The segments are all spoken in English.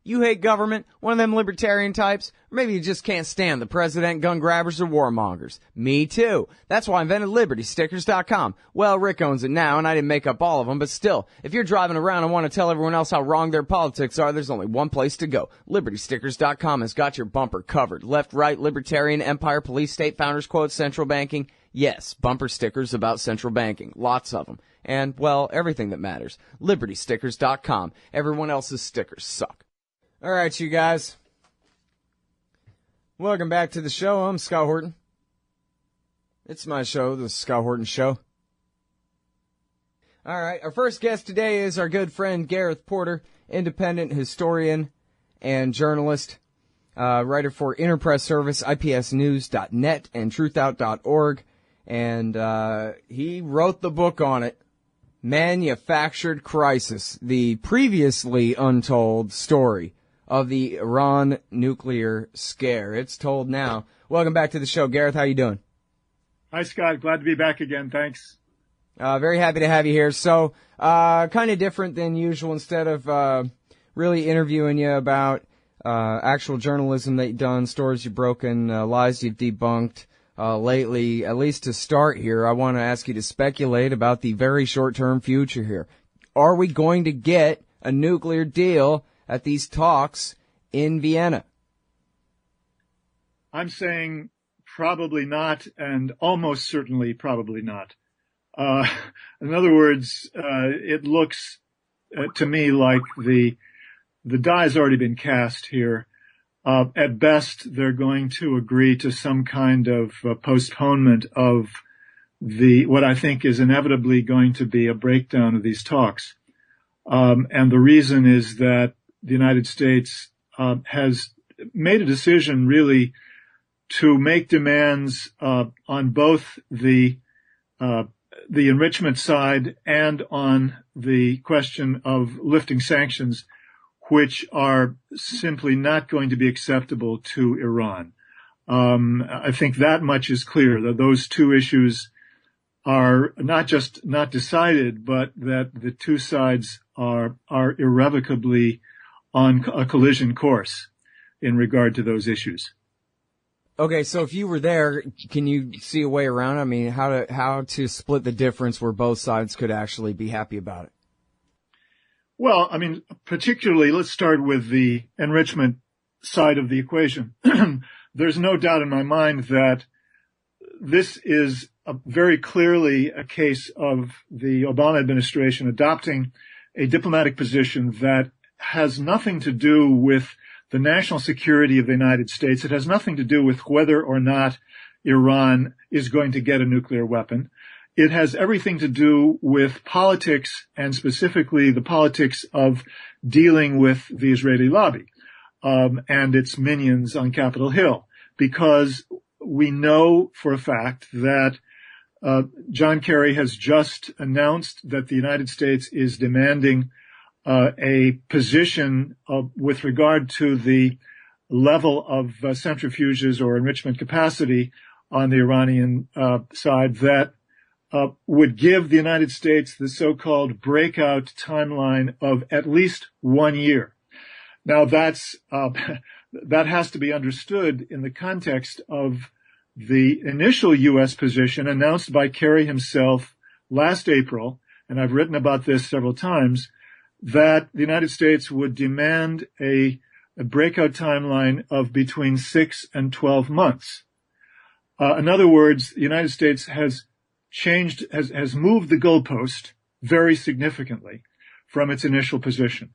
You hate government, one of them libertarian types, or maybe you just can't stand the president, gun grabbers, or warmongers. Me too. That's why I invented LibertyStickers.com. Well, Rick owns it now, and I didn't make up all of them, but still, if you're driving around and want to tell everyone else how wrong their politics are, there's only one place to go. LibertyStickers.com has got your bumper covered. Left, right, libertarian, empire, police, state, founders quotes, central banking. Yes, bumper stickers about central banking. Lots of them. And, well, everything that matters. LibertyStickers.com. Everyone else's stickers suck. All right, you guys. Welcome back to the show. I'm Scott Horton. It's my show, the Scott Horton Show. All right, our first guest today is our good friend Gareth Porter, independent historian and journalist, writer for Interpress Service, IPSnews.net, and TruthOut.org. And he wrote the book on it, Manufactured Crisis, the previously untold story of the Iran nuclear scare. It's told now. Welcome back to the show, Gareth. How you doing? Hi, Scott. Glad to be back again. Thanks. Very happy to have you here. So, kind of different than usual. Instead of really interviewing you about actual journalism that you've done, stories you've broken, lies you've debunked lately, at least to start here, I want to ask you to speculate about the very short-term future here. Are we going to get a nuclear deal at these talks in Vienna? I'm saying probably not, and almost certainly probably not. In other words, it looks to me like the die has already been cast here. At best, they're going to agree to some kind of postponement of what I think is inevitably going to be a breakdown of these talks. And the reason is that the United States has made a decision really to make demands on both the enrichment side and on the question of lifting sanctions, which are simply not going to be acceptable to Iran. I think that much is clear, that those two issues are not just not decided, but that the two sides are irrevocably on a collision course in regard to those issues. Okay, so if you were there, can you see a way around? I mean, how to split the difference where both sides could actually be happy about it? Well, I mean, particularly, let's start with the enrichment side of the equation. There's no doubt in my mind that this is very clearly a case of the Obama administration adopting a diplomatic position that has nothing to do with the national security of the United States. It has nothing to do with whether or not Iran is going to get a nuclear weapon. It has everything to do with politics, and specifically the politics of dealing with the Israeli lobby and its minions on Capitol Hill, because we know for a fact that John Kerry has just announced that the United States is demanding a position with regard to the level of centrifuges or enrichment capacity on the Iranian side that would give the United States the so-called breakout timeline of at least 1 year. Now that has to be understood in the context of the initial U.S. position announced by Kerry himself last April, and I've written about this several times, that the United States would demand a breakout timeline of between 6 and 12 months. In other words, the United States has moved the goalpost very significantly from its initial position.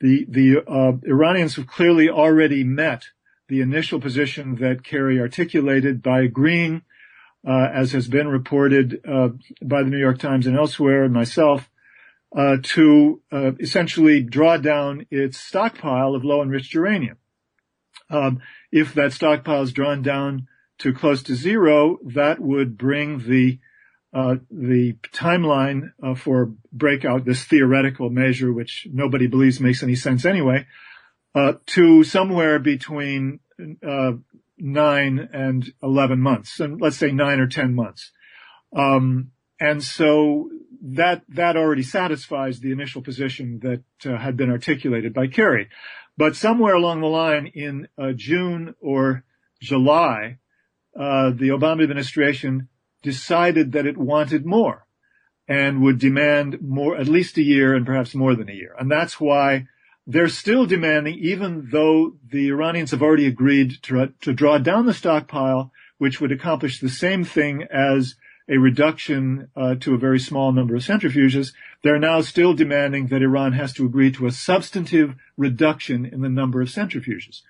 The Iranians have clearly already met the initial position that Kerry articulated by agreeing, as has been reported by the New York Times and elsewhere, and myself, to essentially draw down its stockpile of low-enriched uranium. If that stockpile is drawn down to close to zero, that would bring the timeline for breakout, this theoretical measure, which nobody believes makes any sense anyway, to somewhere between 9 and 11 months, and let's say 9 or 10 months. And so that already satisfies the initial position that had been articulated by Kerry. But somewhere along the line in June or July, the Obama administration decided that it wanted more and would demand more, at least a year and perhaps more than a year. And that's why they're still demanding, even though the Iranians have already agreed to draw down the stockpile, which would accomplish the same thing as a reduction to a very small number of centrifuges. They're now still demanding that Iran has to agree to a substantive reduction in the number of centrifuges.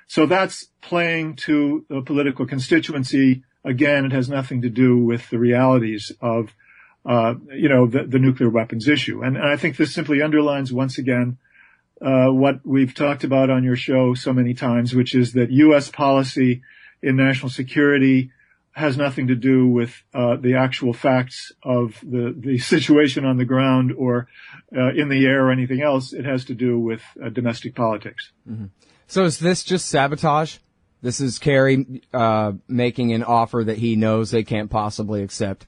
So that's playing to a political constituency. Again, it has nothing to do with the realities of, the nuclear weapons issue. And I think this simply underlines once again what we've talked about on your show so many times, which is that U.S. policy in national security has nothing to do with the actual facts of the situation on the ground or in the air or anything else. It has to do with domestic politics. Mm-hmm. So is this just sabotage? This is Kerry making an offer that he knows they can't possibly accept?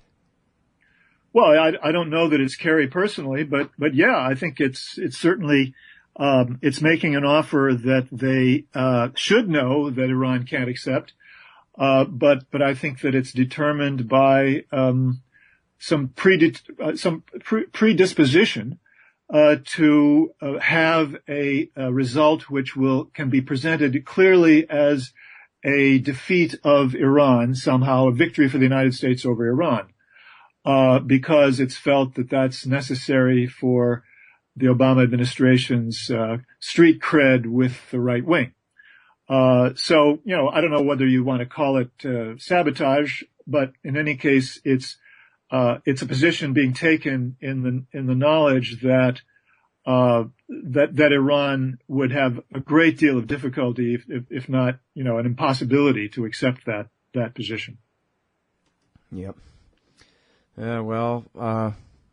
Well, I don't know that it's Kerry personally, but yeah, I think it's certainly it's making an offer that they should know that Iran can't accept. But I think that it's determined by some predisposition to have a result which can be presented clearly as a defeat of Iran, somehow a victory for the United States over Iran, because it's felt that that's necessary for the Obama administration's street cred with the right wing. So, I don't know whether you want to call it sabotage, but in any case, it's a position being taken in the knowledge that Iran would have a great deal of difficulty, if not, an impossibility to accept that position. Yep.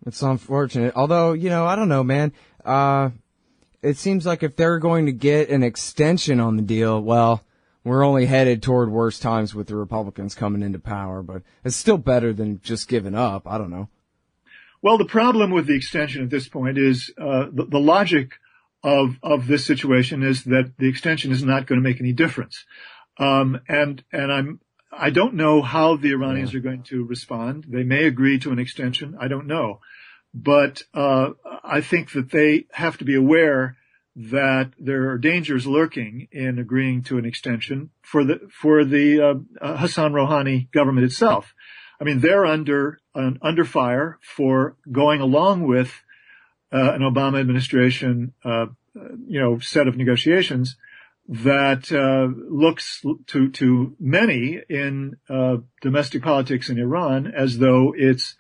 It's unfortunate. Although, I don't know, man. It seems like if they're going to get an extension on the deal, well, we're only headed toward worse times with the Republicans coming into power, but it's still better than just giving up. I don't know. Well, the problem with the extension at this point is the logic of this situation is that the extension is not going to make any difference. And I don't know how the Iranians are going to respond. They may agree to an extension. I don't know. But I think that they have to be aware that there are dangers lurking in agreeing to an extension for the Hassan Rouhani government itself. I mean, they're under fire for going along with an Obama administration, set of negotiations that looks to many in domestic politics in Iran as though it's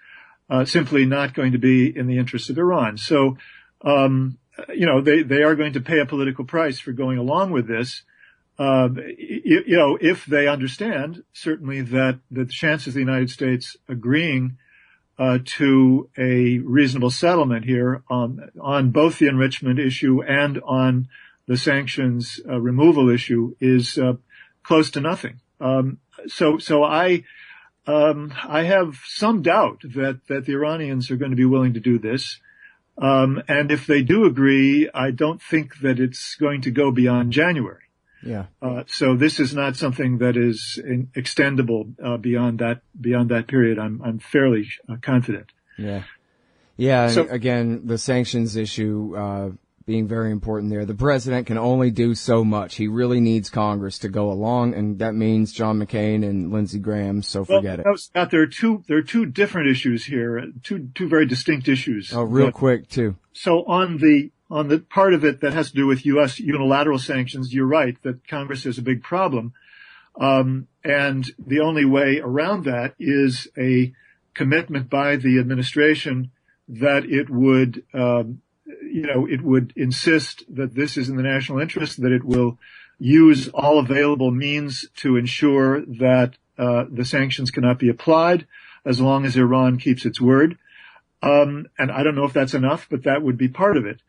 simply not going to be in the interest of Iran. So, they are going to pay a political price for going along with this. If they understand certainly that the chances of the United States agreeing to a reasonable settlement here on both the enrichment issue and on the sanctions removal issue is close to nothing. So I have some doubt that the Iranians are going to be willing to do this. And if they do agree, I don't think that it's going to go beyond January. Yeah. So this is not something that is extendable beyond that period. I'm fairly confident. Yeah. Yeah. So, and again, the sanctions issue being very important there. The president can only do so much. He really needs Congress to go along, and that means John McCain and Lindsey Graham. So forget it. Scott, there are two different issues here, two very distinct issues. Oh, real quick too. So on the part of it that has to do with U.S. unilateral sanctions, you're right that Congress is a big problem. And the only way around that is a commitment by the administration that it would insist that this is in the national interest, that it will use all available means to ensure that the sanctions cannot be applied as long as Iran keeps its word. And I don't know if that's enough, but that would be part of it.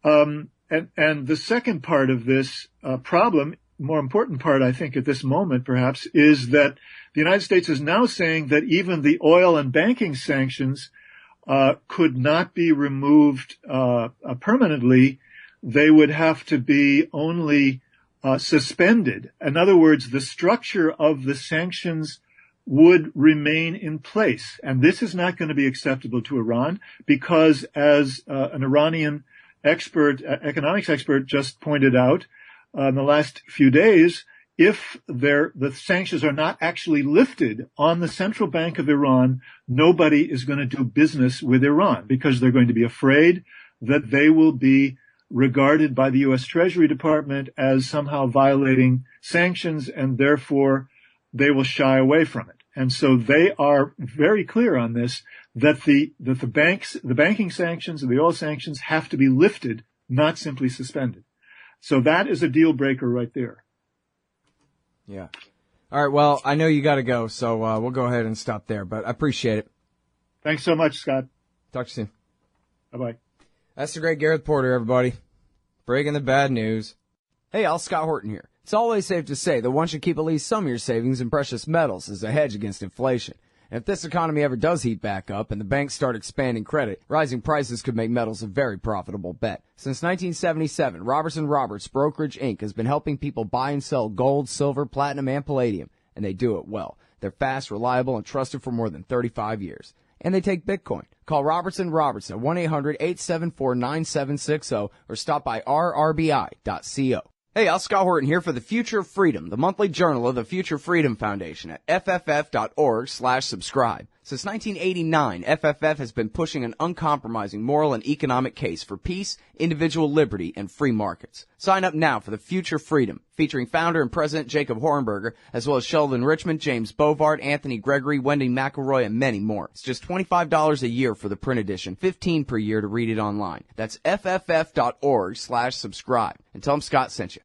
And the second part of this problem, more important part, I think, at this moment, perhaps, is that the United States is now saying that even the oil and banking sanctions could not be removed permanently they would have to be only suspended. In other words, the structure of the sanctions would remain in place. And this is not going to be acceptable to Iran because, as an Iranian expert, economics expert just pointed out in the last few days, if the sanctions are not actually lifted on the central bank of Iran, nobody is going to do business with Iran because they're going to be afraid that they will be regarded by the U.S. Treasury Department as somehow violating sanctions, and therefore they will shy away from it. And so they are very clear on this, that the banking sanctions and the oil sanctions have to be lifted, not simply suspended. So that is a deal breaker right there. Yeah. All right. Well, I know you got to go, so we'll go ahead and stop there, but I appreciate it. Thanks so much, Scott. Talk to you soon. Bye-bye. That's the great Gareth Porter, everybody. Breaking the bad news. Hey, Al, Scott Horton here. It's always safe to say that one should keep at least some of your savings in precious metals as a hedge against inflation. And if this economy ever does heat back up and the banks start expanding credit, rising prices could make metals a very profitable bet. Since 1977, Robertson Roberts Brokerage Inc. has been helping people buy and sell gold, silver, platinum, and palladium, and they do it well. They're fast, reliable, and trusted for more than 35 years. And they take Bitcoin. Call Robertson Roberts at 1-800-874-9760 or stop by rrbi.co. Hey, Al, Scott Horton here for The Future of Freedom, the monthly journal of the Future Freedom Foundation at fff.org/subscribe. Since 1989, FFF has been pushing an uncompromising moral and economic case for peace, individual liberty, and free markets. Sign up now for The Future Freedom, featuring founder and president Jacob Hornberger, as well as Sheldon Richmond, James Bovard, Anthony Gregory, Wendy McElroy, and many more. It's just $25 a year for the print edition, $15 per year to read it online. That's fff.org/subscribe. And tell them Scott sent you.